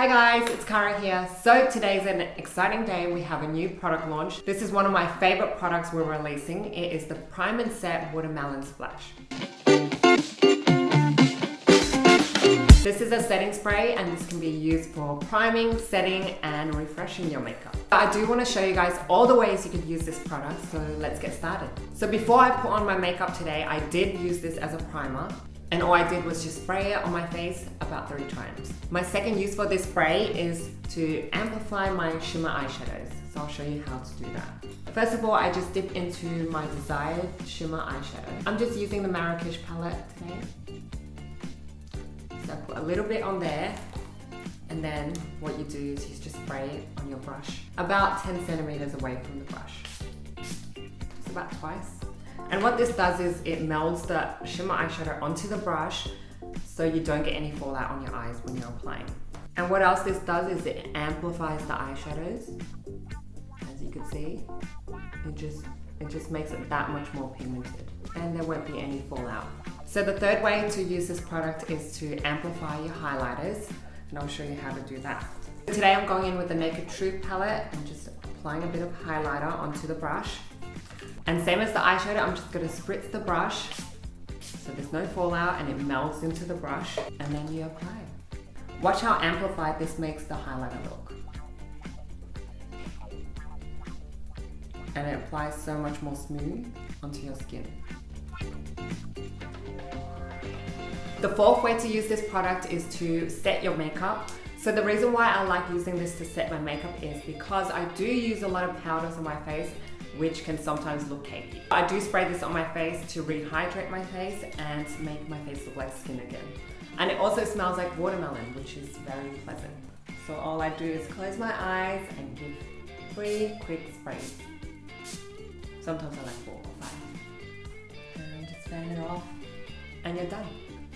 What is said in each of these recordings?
Hi guys, it's Klara here. So today's an exciting day. We have a new product launch. This is one of my favorite products we're releasing. It is the Prime and Set Watermelon Splash. This is a setting spray and this can be used for priming, setting and refreshing your makeup. I do want to show you guys all the ways you could use this product, so let's get started. So before I put on my makeup today, I did use this as a primer. And all I did was just spray it on my face about 3 times. My second use for this spray is to amplify my shimmer eyeshadows. So I'll show you how to do that. First of all, I just dip into my desired shimmer eyeshadow. I'm just using the Marrakesh palette today. So I put a little bit on there. And then what you do is you just spray it on your brush about 10 centimeters away from the brush. It's about twice. And what this does is it melds the shimmer eyeshadow onto the brush so you don't get any fallout on your eyes when you're applying. And what else this does is it amplifies the eyeshadows. As you can see, it just makes it that much more pigmented and there won't be any fallout. So the third way to use this product is to amplify your highlighters, and I'll show you how to do that. Today I'm going in with the Naked Truth palette and just applying a bit of highlighter onto the brush. And same as the eyeshadow, I'm just going to spritz the brush so there's no fallout and it melts into the brush, and then you apply it. Watch how amplified this makes the highlighter look. And it applies so much more smooth onto your skin. The fourth way to use this product is to set your makeup. So the reason why I like using this to set my makeup is because I do use a lot of powders on my face, which can sometimes look cakey. I do spray this on my face to rehydrate my face and to make my face look like skin again. And it also smells like watermelon, which is very pleasant. So all I do is close my eyes and give 3 quick sprays. Sometimes I like 4 or 5. And just fan it off and you're done.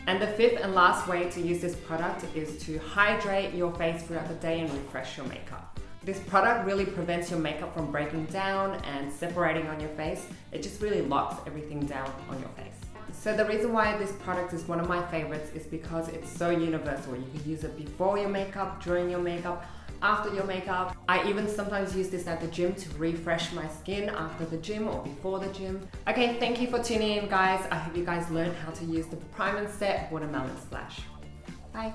And the fifth and last way to use this product is to hydrate your face throughout the day and refresh your makeup. This product really prevents your makeup from breaking down and separating on your face. It just really locks everything down on your face. So the reason why this product is one of my favorites is because it's so universal. You can use it before your makeup, during your makeup, after your makeup. I even sometimes use this at the gym to refresh my skin after the gym or before the gym. Okay, thank you for tuning in guys. I hope you guys learned how to use the Prime and Set Watermelon Splash. Bye.